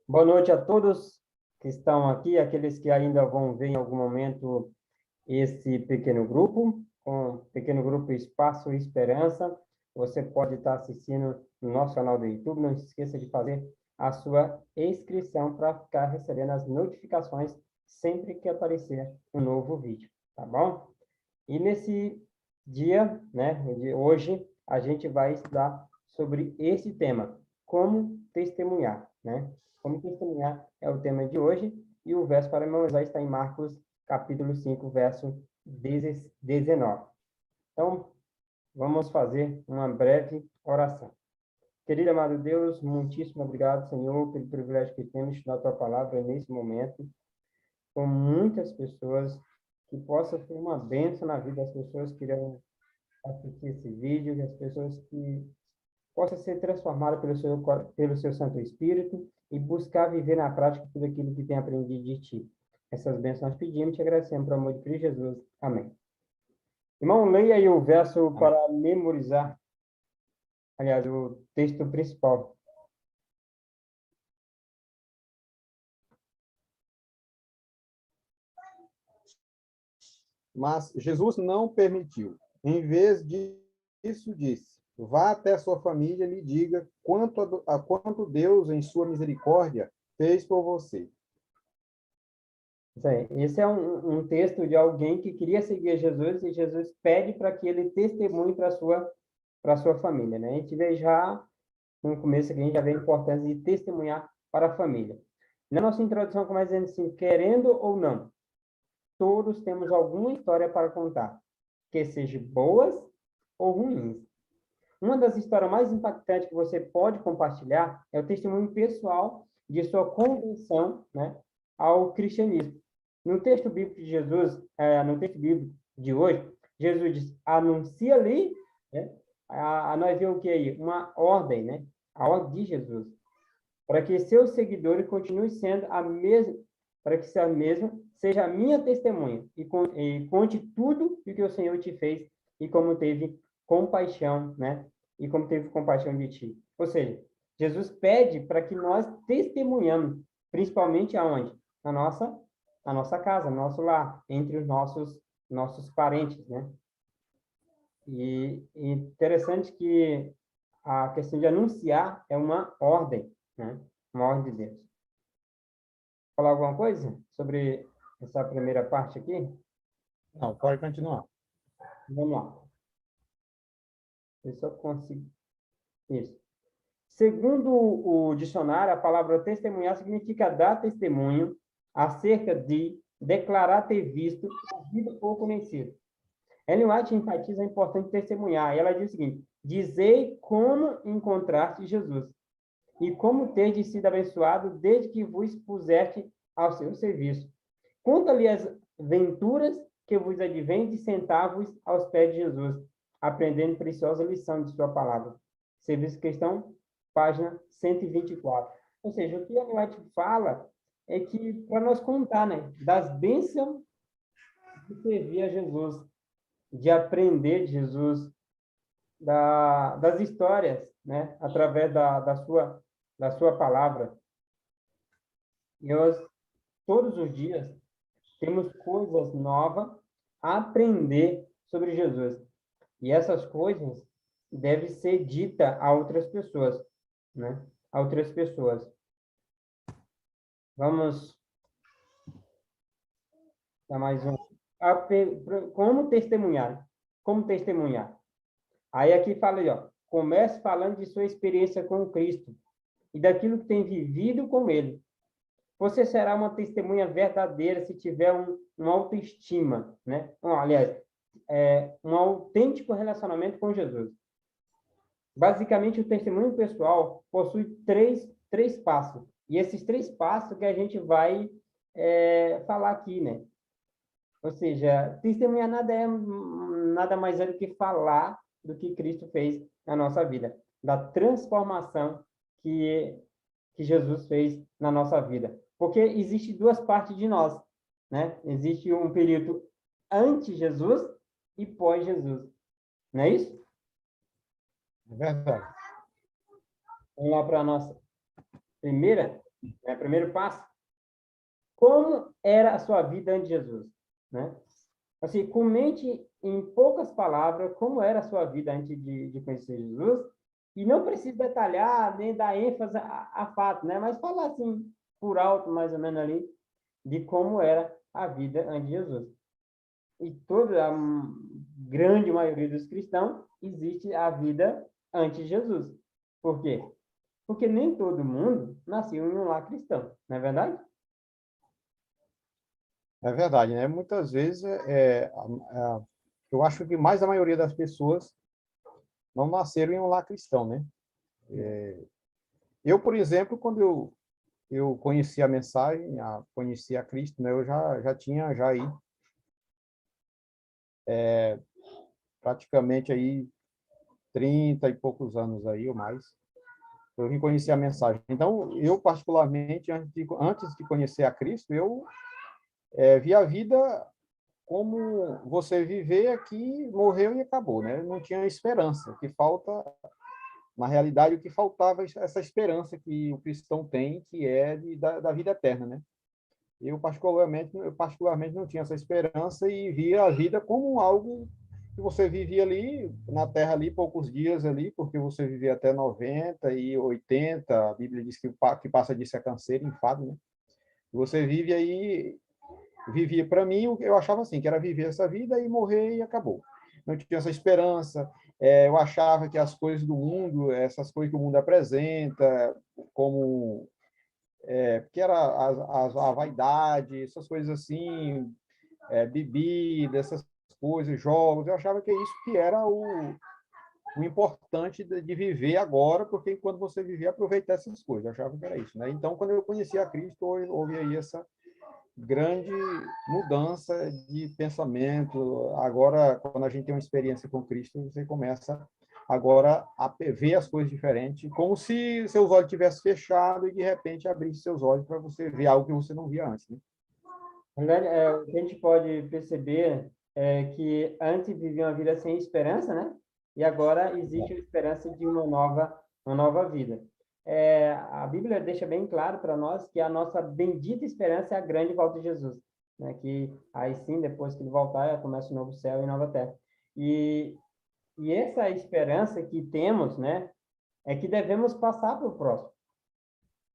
Boa noite a todos que estão aqui, aqueles que ainda vão ver em algum momento esse pequeno grupo, com pequeno grupo Espaço Esperança. Você pode estar assistindo no nosso canal do YouTube. Não se esqueça de fazer a sua inscrição para ficar recebendo as notificações sempre que aparecer um novo vídeo, tá bom? E nesse dia, né, de hoje, a gente vai estudar sobre esse tema, como testemunhar, né? Como testemunhar é o tema de hoje, e o verso para memorizar está em Marcos, capítulo 5, verso 19. Então, vamos fazer uma breve oração. Querido amado Deus, muitíssimo obrigado, Senhor, pelo privilégio que temos de estudar a Tua palavra nesse momento, com muitas pessoas, que possa ser uma bênção na vida das pessoas que irão assistir esse vídeo, e as pessoas que possam ser transformadas pelo seu Santo Espírito e buscar viver na prática tudo aquilo que tem aprendido de Ti. Essas bênçãos nós pedimos e te agradecemos pelo amor de Cristo Jesus. Amém. Irmão, leia aí o verso para memorizar, aliás, o texto principal. Mas Jesus não permitiu. Em vez disso, disse: vá até a sua família e lhe diga quanto Deus, em sua misericórdia, fez por você. Esse é um texto de alguém que queria seguir Jesus e Jesus pede para que ele testemunhe para a sua família, né? A gente vê já no começo aqui, a gente já vê a importância de testemunhar para a família. Na nossa introdução começa dizendo assim, querendo ou não, todos temos alguma história para contar, que seja boas ou ruins. Uma das histórias mais impactantes que você pode compartilhar é o testemunho pessoal de sua conversão, né, ao cristianismo. No texto bíblico de Jesus, no texto bíblico de hoje, Jesus diz, anuncia ali, né, nós vemos o que aí? Uma ordem, né? A ordem de Jesus, para que seus seguidores continuem sendo a mesma, para que a mesma seja a minha testemunha e conte tudo o que o Senhor te fez e como teve compaixão, né? E como teve compaixão de ti. Ou seja, Jesus pede para que nós testemunhamos, principalmente aonde? Na nossa casa, no nosso lar, entre os nossos parentes, né? E interessante que a questão de anunciar é uma ordem, né? Uma ordem de Deus. Falar alguma coisa sobre essa primeira parte aqui? Não, pode continuar. Vamos lá. Eu só consigo. Isso. Segundo o dicionário, a palavra testemunhar significa dar testemunho acerca de declarar ter visto, ouvido ou conhecido. Ellen White enfatiza a importância de testemunhar. E ela diz o seguinte: dizei como encontraste Jesus e como tendes sido abençoado desde que vos puseste ao seu serviço. Conta-lhe as venturas que vos advém de sentar-vos aos pés de Jesus, aprendendo preciosa lição de sua palavra. Serviço Cristão, página 124. Ou seja, o que a White fala é que para nós contar, né, das bênçãos de servir a Jesus, de aprender de Jesus, das histórias, né, através da sua palavra. E nós, todos os dias, temos coisas novas a aprender sobre Jesus. E essas coisas devem ser ditas a outras pessoas, né? A outras pessoas. Vamos dar mais um. Como testemunhar? Como testemunhar? Aí aqui fala aí, ó. Comece falando de sua experiência com Cristo e daquilo que tem vivido com Ele. Você será uma testemunha verdadeira se tiver uma autoestima, né? Aliás, um autêntico relacionamento com Jesus. Basicamente, o testemunho pessoal possui três passos. E esses 3 passos que a gente vai falar aqui, né? Ou seja, testemunhar nada mais é do que falar do que Cristo fez na nossa vida, da transformação que Jesus fez na nossa vida. Porque existe 2 partes de nós, né? Existe um período antes Jesus e pós Jesus. Não é isso? É verdade. Vamos lá para a nossa primeira. né? Primeiro passo, como era a sua vida antes de Jesus, né? Assim, comente em poucas palavras como era a sua vida antes de conhecer Jesus, e não precisa detalhar nem dar ênfase a fato, né? Mas falar assim, por alto, mais ou menos ali, de como era a vida antes de Jesus. E toda a grande maioria dos cristãos existe a vida antes de Jesus. Por quê? Porque nem todo mundo nasceu em um lar cristão, não é verdade? É verdade, né? Muitas vezes, eu acho que mais a maioria das pessoas não nasceram em um lar cristão, né? Eu, por exemplo, quando eu conheci a mensagem, conheci a Cristo, né? Eu já tinha já aí praticamente aí 30 e poucos anos aí ou mais. Eu vim conhecer a mensagem. Então, eu particularmente, antes de conhecer a Cristo, eu vi a vida como você viver aqui, morreu e acabou, né? Não tinha esperança. O que falta, na realidade, o que faltava é essa esperança que o cristão tem, que é da vida eterna, né? Eu particularmente não tinha essa esperança e via a vida como algo que você vivia ali na Terra ali poucos dias ali, porque você vivia até 90 e 80, a Bíblia diz que passa disso é canseiro, enfado, né? Você vive aí, vivia para mim, eu achava assim, que era viver essa vida e morrer e acabou. Não tinha essa esperança, eu achava que as coisas do mundo, essas coisas que o mundo apresenta, como que era a vaidade, essas coisas assim, bebida, essas coisas, jogos. Eu achava que é isso que era o importante de viver agora, porque enquanto você vivia, aproveitar essas coisas. Eu achava que era isso, né? Então, quando eu conheci a Cristo, houve aí essa grande mudança de pensamento. Agora, quando a gente tem uma experiência com Cristo, você começa agora a ver as coisas diferentes, como se seus olhos tivessem fechado e de repente abrisse seus olhos para você ver algo que você não via antes, né? Na verdade, o que a gente pode perceber é que antes vivia uma vida sem esperança, né? E agora existe a esperança de uma nova vida. A Bíblia deixa bem claro para nós que a nossa bendita esperança é a grande volta de Jesus, né? Que aí sim, depois que ele voltar, começa o novo céu e nova terra. E, e essa esperança que temos, né? É que devemos passar para o próximo.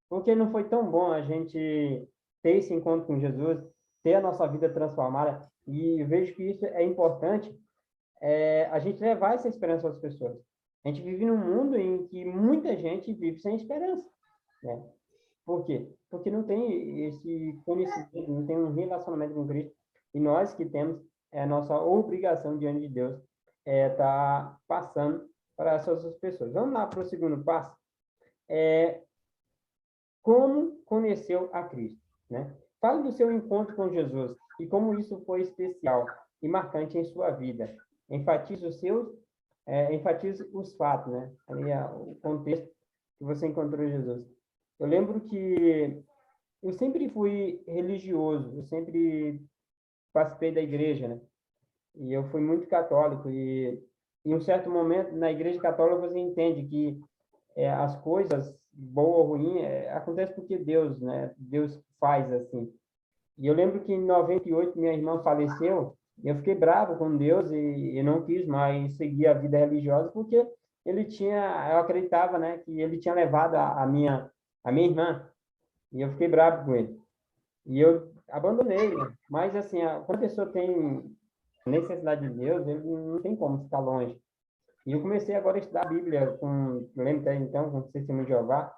Porque não foi tão bom a gente ter esse encontro com Jesus, ter a nossa vida transformada, e eu vejo que isso é importante, a gente levar essa esperança às pessoas. A gente vive num mundo em que muita gente vive sem esperança, né? Por quê? Porque não tem esse conhecimento, não tem um relacionamento com Cristo, e nós que temos, é a nossa obrigação diante de Deus, tá passando para essas pessoas. Vamos lá para o segundo passo. Como conheceu a Cristo, né? Fale do seu encontro com Jesus e como isso foi especial e marcante em sua vida. Enfatize enfatize os fatos, né? Ali o contexto que você encontrou Jesus. Eu lembro que eu sempre fui religioso, eu sempre participei da igreja, né? E eu fui muito católico e em um certo momento na igreja católica você entende que as coisas, boa ou ruim, acontece porque Deus, né? Deus faz assim. E eu lembro que em 98 minha irmã faleceu, e eu fiquei bravo com Deus e não quis mais seguir a vida religiosa porque eu acreditava, né, que ele tinha levado a minha irmã, e eu fiquei bravo com ele. E eu abandonei, mas assim, quando a pessoa tem necessidade de Deus, ele não tem como ficar longe. E eu comecei agora a estudar a Bíblia, eu lembro até então, com o Testemunho de Jeová,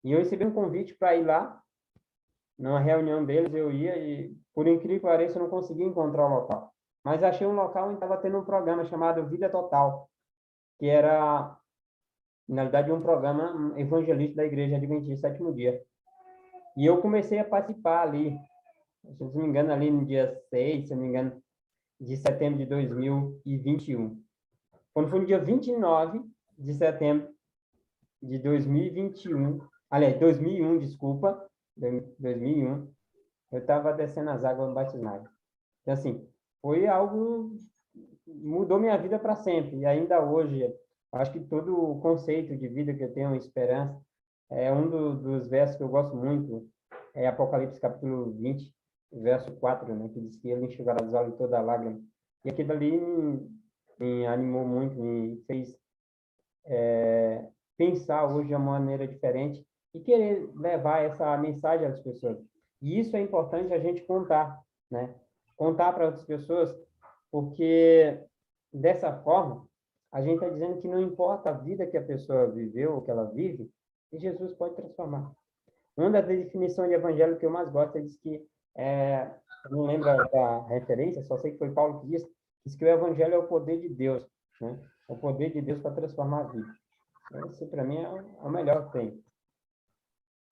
e eu recebi um convite para ir lá, numa reunião deles, eu ia e, por incrível que pareça, eu não consegui encontrar o local. Mas achei um local onde estava tendo um programa chamado Vida Total, que era, na realidade, um programa evangelista da Igreja Adventista Sétimo Dia. E eu comecei a participar ali, se não me engano, ali no dia 6, se não me engano, de setembro de 2021. Quando foi no dia 29 de setembro de 2021, aliás, 2001, desculpa, 2001, eu estava descendo as águas batismais. Então, assim, foi algo, mudou minha vida para sempre. E ainda hoje, acho que todo o conceito de vida que eu tenho, esperança, Dos versos que eu gosto muito é Apocalipse capítulo 20, verso 4, né, que diz que ele enxugará dos olhos toda a lágrima. E aquilo ali me animou muito, me fez pensar hoje de uma maneira diferente e querer levar essa mensagem às pessoas. E isso é importante a gente contar, né? Contar para outras pessoas, porque dessa forma a gente está dizendo que não importa a vida que a pessoa viveu ou que ela vive, que Jesus pode transformar. Uma das definições de evangelho que eu mais gosto é diz que, eu não lembro da referência, só sei que foi Paulo que diz que o evangelho é o poder de Deus, né? O poder de Deus para transformar a vida. Esse, para mim, é o melhor que tem.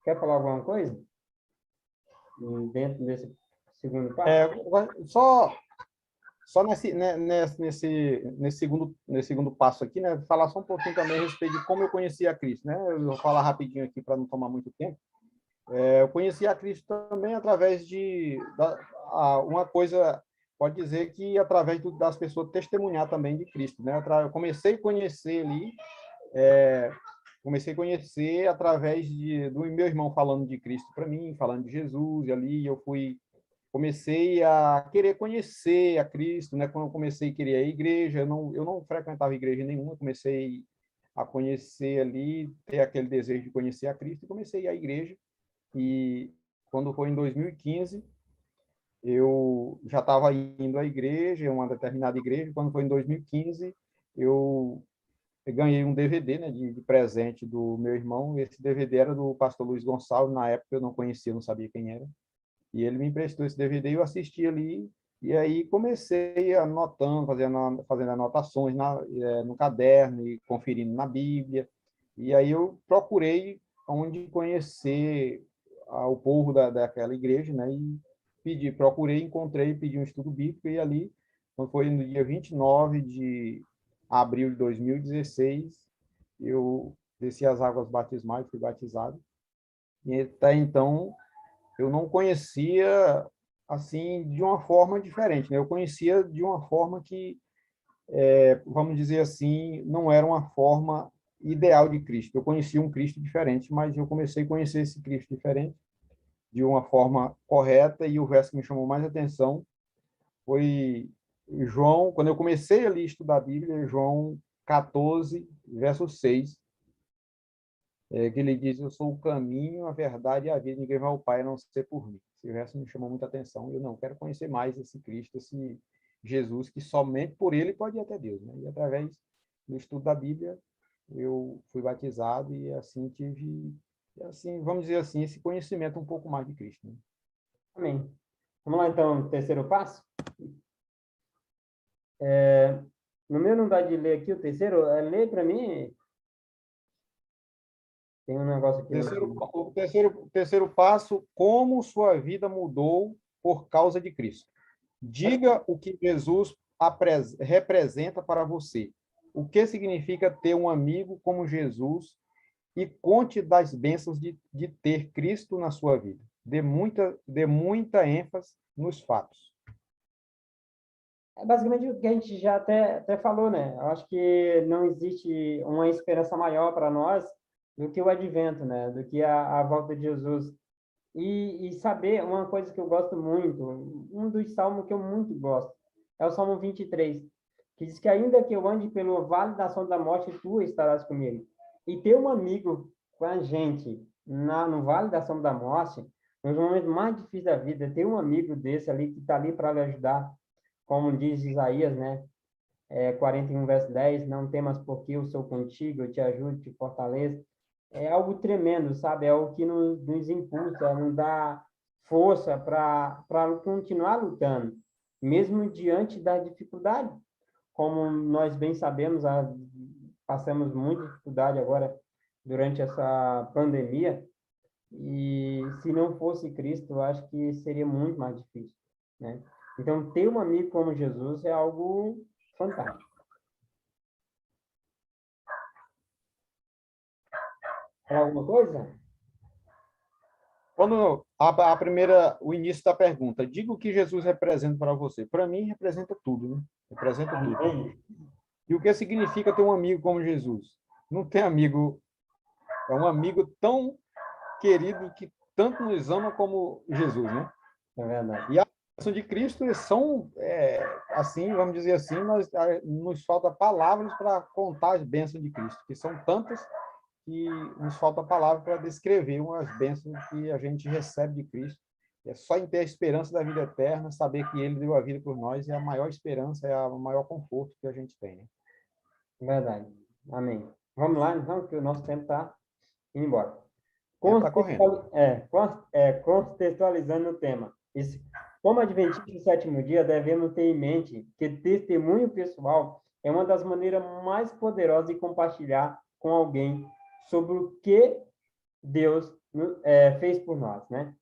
Quer falar alguma coisa? Dentro desse segundo passo? Só nesse segundo passo aqui, né? Falar só um pouquinho também a respeito de como eu conheci a Cristo, né? Eu vou falar rapidinho aqui para não tomar muito tempo. Eu conheci a Cristo também através uma coisa, pode dizer que através das pessoas testemunhar também de Cristo, né? Eu comecei a conhecer ali, através do meu irmão falando de Cristo para mim, falando de Jesus, e ali comecei a querer conhecer a Cristo, né? Quando eu comecei a querer a igreja, eu não frequentava igreja nenhuma, comecei a conhecer ali, ter aquele desejo de conhecer a Cristo, e comecei a ir à igreja. E quando foi em 2015, eu já estava indo à igreja, uma determinada igreja. Quando foi em 2015, eu ganhei um DVD, né, de presente do meu irmão. Esse DVD era do pastor Luiz Gonçalves. Na época eu não conhecia, não sabia quem era. E ele me emprestou esse DVD e eu assisti ali. E aí comecei anotando, fazendo anotações no caderno e conferindo na Bíblia. E aí eu procurei onde conhecer o povo daquela igreja, né? E encontrei, pedi um estudo bíblico, e ali, quando foi no dia 29 de abril de 2016, eu desci as águas batismais, fui batizado. E até então, eu não conhecia assim de uma forma diferente, né? Eu conhecia de uma forma que, vamos dizer assim, não era uma forma ideal de Cristo. Eu conhecia um Cristo diferente, mas eu comecei a conhecer esse Cristo diferente de uma forma correta, e o verso que me chamou mais atenção foi João, quando eu comecei ali a estudar a Bíblia, João 14, verso 6, que ele diz: eu sou o caminho, a verdade e a vida, ninguém vai ao Pai a não ser por mim. Esse verso me chamou muita atenção. Eu não quero conhecer mais esse Cristo, esse Jesus, que somente por ele pode ir até Deus, né? E através do estudo da Bíblia, eu fui batizado e assim tive, assim, vamos dizer assim, esse conhecimento um pouco mais de Cristo, né? Amém. Vamos lá, então, terceiro passo? No meu não dá de ler aqui o terceiro. Ler para mim. Tem um negócio aqui Terceiro passo: como sua vida mudou por causa de Cristo. Diga o que Jesus representa para você. O que significa ter um amigo como Jesus, e conte das bênçãos de ter Cristo na sua vida. Dê muita ênfase nos fatos. É basicamente o que a gente já até falou, né? Eu acho que não existe uma esperança maior para nós do que o advento, né? Do que a volta de Jesus. E saber uma coisa que eu gosto muito, um dos salmos que eu muito gosto, é o Salmo 23, que diz que ainda que eu ande pelo vale da sombra da morte, tu estarás comigo. E ter um amigo com a gente no vale da sombra da morte, nos momentos mais difíceis da vida, ter um amigo desse ali que está ali para lhe ajudar, como diz Isaías, né? 41, verso 10, não temas porque eu sou contigo, eu te ajudo, te fortaleço. É algo tremendo, sabe? É o que nos impulsa, nos dá força para continuar lutando, mesmo diante da dificuldade. Como nós bem sabemos, passamos muita dificuldade agora durante essa pandemia, e se não fosse Cristo, eu acho que seria muito mais difícil, né? Então, ter um amigo como Jesus é algo fantástico. Falar alguma coisa? Quando o início da pergunta: diga o que Jesus representa para você. Para mim, representa tudo, né? Representa tudo. Amém. E o que significa ter um amigo como Jesus? Não tem amigo é um amigo tão querido que tanto nos ama como Jesus, né? É verdade. E a bênção de Cristo são, assim, vamos dizer assim, nos falta palavras para contar as bênçãos de Cristo, que são tantas que nos falta palavras para descrever umas bênçãos que a gente recebe de Cristo. É só em ter a esperança da vida eterna, saber que Ele deu a vida por nós, é a maior esperança, é o maior conforto que a gente tem, né? Verdade. Amém. Vamos lá, então, que o nosso tempo está indo embora. Está correndo. Contextualizando o tema. Isso. Como adventistas do sétimo dia, devemos ter em mente que testemunho pessoal é uma das maneiras mais poderosas de compartilhar com alguém sobre o que Deus fez por nós, né?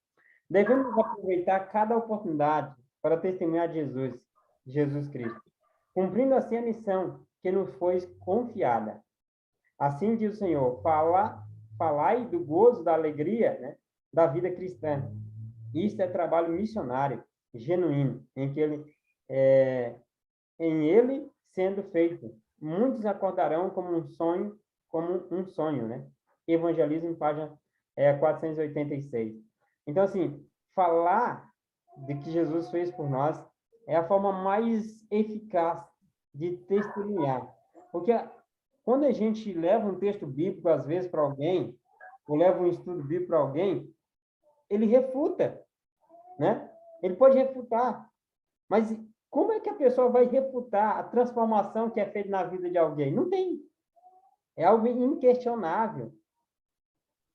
Devemos aproveitar cada oportunidade para testemunhar Jesus Cristo, cumprindo assim a missão que nos foi confiada. Assim diz o Senhor, falai do gozo, da alegria, né, da vida cristã. Isso é trabalho missionário, genuíno, em ele sendo feito. Muitos acordarão como um sonho, né? Evangelismo, página 486. Então, assim, falar de que Jesus fez por nós é a forma mais eficaz de testemunhar. Porque quando a gente leva um texto bíblico, às vezes, para alguém, ou leva um estudo bíblico para alguém, ele refuta, né? Ele pode refutar, mas como é que a pessoa vai refutar a transformação que é feita na vida de alguém? Não tem. É algo inquestionável.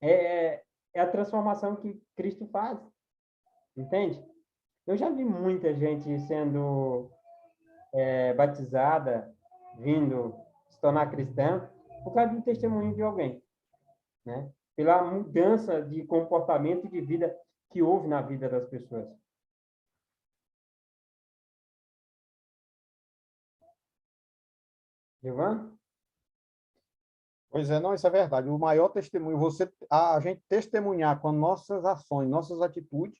É a transformação que Cristo faz. Entende? Eu já vi muita gente sendo batizada, vindo se tornar cristã, por causa do testemunho de alguém, né? Pela mudança de comportamento e de vida que houve na vida das pessoas. Ivan? Pois é, não, isso é verdade. O maior testemunho, a gente testemunhar com nossas ações, nossas atitudes,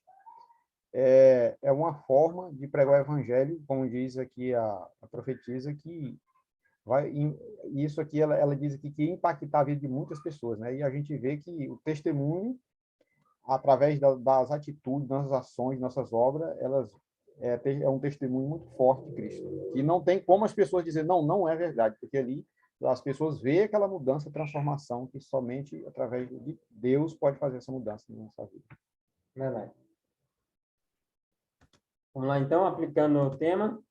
é uma forma de pregar o evangelho, como diz aqui a profetisa, que vai, isso aqui ela diz aqui que ia impactar a vida de muitas pessoas, né? E a gente vê que o testemunho, através das atitudes, nossas ações, nossas obras, elas é um testemunho muito forte de Cristo. E não tem como as pessoas dizer, não, não é verdade, porque ali as pessoas veem aquela mudança, transformação, que somente através de Deus pode fazer essa mudança na nossa vida. Verdade. Vamos lá, então, aplicando o tema.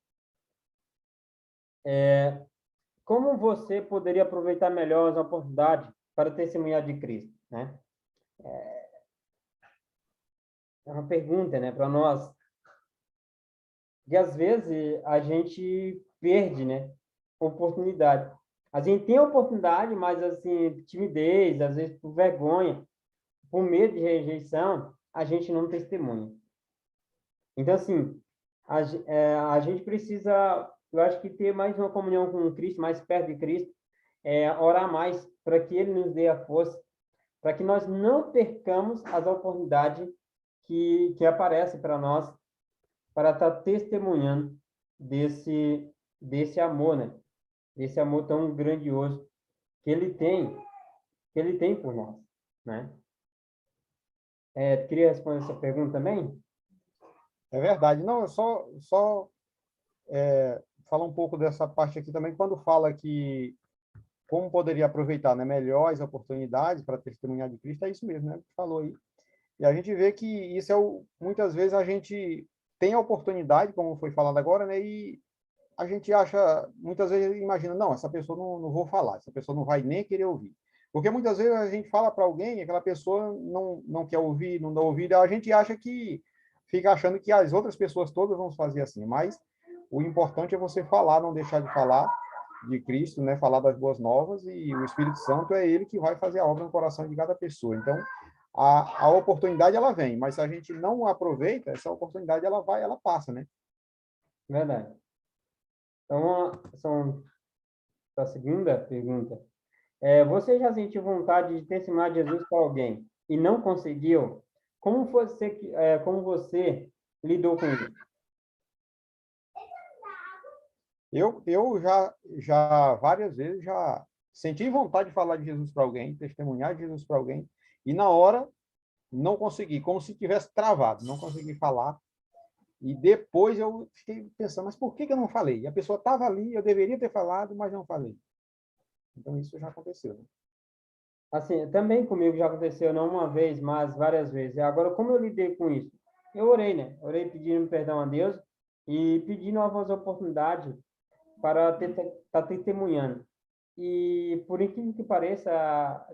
Como você poderia aproveitar melhor as oportunidades para testemunhar de Cristo, né? É uma pergunta, né, para nós. E às vezes a gente perde, né, oportunidade. A gente tem a oportunidade, mas assim, timidez, às vezes por vergonha, por medo de rejeição, a gente não testemunha. Então, assim, a gente precisa, eu acho que ter mais uma comunhão com Cristo, mais perto de Cristo, orar mais para que Ele nos dê a força, para que nós não percamos as oportunidades que aparecem para nós, para estar testemunhando desse amor, né? Desse amor tão grandioso que Ele tem por nós, né? Queria responder essa pergunta também? É verdade. Não, eu só falar um pouco dessa parte aqui também, quando fala que como poderia aproveitar, né, melhor as oportunidades para testemunhar de Cristo, é isso mesmo, né, que falou aí. E a gente vê que isso muitas vezes a gente tem a oportunidade, como foi falado agora, né, e a gente acha, muitas vezes imagina, não, essa pessoa não vou falar, essa pessoa não vai nem querer ouvir. Porque muitas vezes a gente fala para alguém, aquela pessoa não quer ouvir, não dá ouvido, a gente acha que fica achando que as outras pessoas todas vão fazer assim, mas o importante é você falar, não deixar de falar de Cristo, né? Falar das boas novas, e o Espírito Santo é ele que vai fazer a obra no coração de cada pessoa. Então, a oportunidade ela vem, mas se a gente não aproveita, essa oportunidade ela passa, né? Verdade. Então, a segunda pergunta. Você já sentiu vontade de testemunhar Jesus para alguém e não conseguiu? Como você lidou com isso? Eu já várias vezes já sentir vontade de falar de Jesus para alguém, testemunhar de Jesus para alguém, e na hora não consegui, como se tivesse travado, não consegui falar. E depois eu fiquei pensando, mas por que eu não falei? E a pessoa estava ali, eu deveria ter falado, mas não falei. Então isso já aconteceu, né? Assim, também comigo já aconteceu, não uma vez, mas várias vezes. E agora, como eu lidei com isso? Eu orei, né? Orei pedindo perdão a Deus e pedi novas oportunidades para estar testemunhando. E, por incrível que pareça,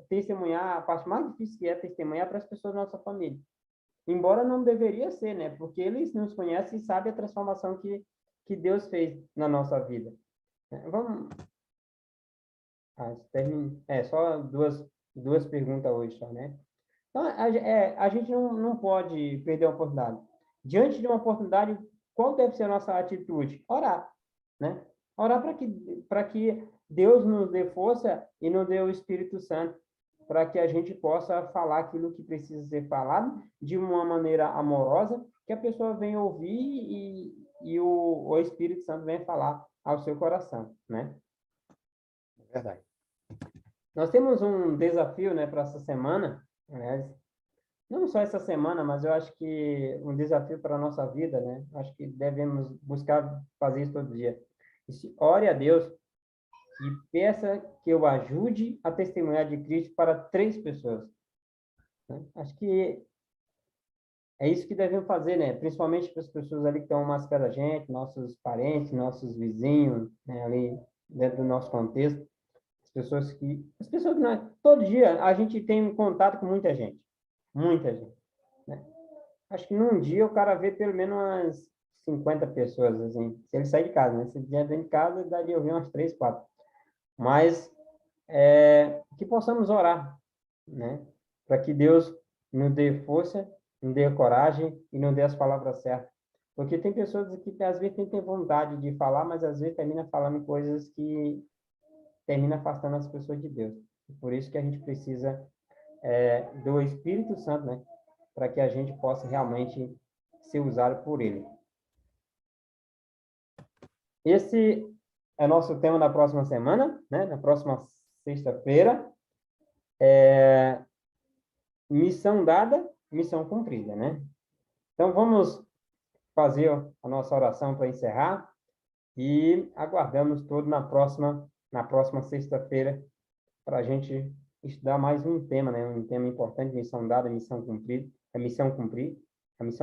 testemunhar, a parte mais difícil que é testemunhar para as pessoas da nossa família. Embora não deveria ser, né? Porque eles nos conhecem e sabem a transformação que Deus fez na nossa vida. Vamos... só duas perguntas hoje, só, né? Então, a gente não pode perder a oportunidade. Diante de uma oportunidade, qual deve ser a nossa atitude? Orar, né? Orar para que Deus nos dê força e nos dê o Espírito Santo, para que a gente possa falar aquilo que precisa ser falado de uma maneira amorosa, que a pessoa venha ouvir e o Espírito Santo venha falar ao seu coração, né? É verdade. Nós temos um desafio, né, para essa semana, aliás, não só essa semana, mas eu acho que um desafio para a nossa vida, né? Acho que devemos buscar fazer isso todo dia. Ore a Deus e peça que eu ajude a testemunhar de Cristo para 3 pessoas, né? Acho que é isso que devemos fazer, né? Principalmente para as pessoas ali que estão mais perto da gente, nossos parentes, nossos vizinhos, né? Ali dentro do nosso contexto. As pessoas que nós, todo dia a gente tem contato com muita gente, né? Acho que num dia o cara vê pelo menos umas 50 pessoas, assim, se ele sair de casa, né? Se ele estiver dentro de casa, daria eu ver umas 3, 4. Mas que possamos orar, né? Para que Deus nos dê força, nos dê coragem e nos dê as palavras certas. Porque tem pessoas que às vezes têm vontade de falar, mas às vezes termina falando coisas que termina afastando as pessoas de Deus. Por isso que a gente precisa do Espírito Santo, né? Para que a gente possa realmente ser usado por Ele. Esse é nosso tema da próxima semana, né? Na próxima sexta-feira. Missão dada, missão cumprida, né? Então, vamos fazer a nossa oração para encerrar e aguardamos todos na próxima sexta-feira para a gente estudar mais um tema, né? Um tema importante, missão dada, missão cumprida, a missão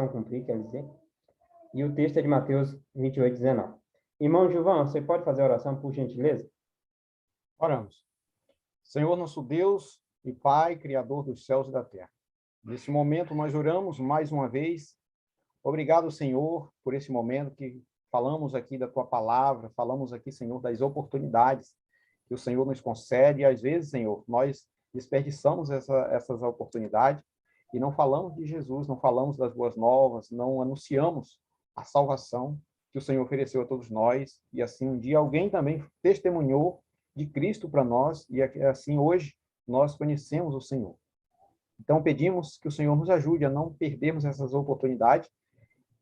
cumprir, quer dizer. E o texto é de Mateus 28, 19. Irmão Gilvão, você pode fazer a oração, por gentileza? Oramos. Senhor nosso Deus e Pai, Criador dos céus e da terra. Nesse momento nós oramos mais uma vez. Obrigado, Senhor, por esse momento que falamos aqui da Tua palavra, falamos aqui, Senhor, das oportunidades que o Senhor nos concede. E às vezes, Senhor, nós desperdiçamos essas oportunidades e não falamos de Jesus, não falamos das boas novas, não anunciamos a salvação que o Senhor ofereceu a todos nós. E assim, um dia alguém também testemunhou de Cristo para nós e assim hoje nós conhecemos o Senhor. Então pedimos que o Senhor nos ajude a não perdermos essas oportunidades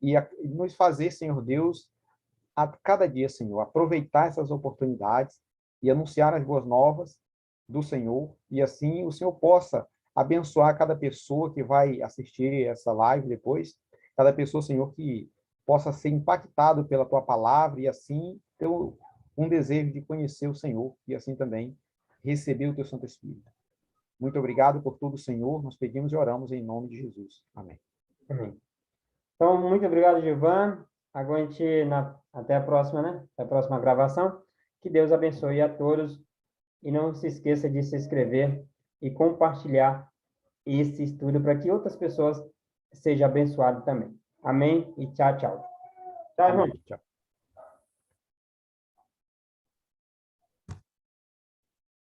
e nos fazer, Senhor Deus, a cada dia, Senhor, aproveitar essas oportunidades e anunciar as boas novas do Senhor, e assim o Senhor possa abençoar cada pessoa que vai assistir essa live depois, cada pessoa, Senhor, que possa ser impactado pela Tua palavra e assim ter um desejo de conhecer o Senhor e assim também receber o Teu Santo Espírito. Muito obrigado por tudo, Senhor. Nós pedimos e oramos em nome de Jesus. Amém. Amém. Então, muito obrigado, Gilvan. Aguente até a próxima, né? Até a próxima gravação. Que Deus abençoe a todos. E não se esqueça de se inscrever e compartilhar esse estudo para que outras pessoas sejam abençoadas também. Amém? E tchau, tchau. Tchau, irmão. Amém. Tchau.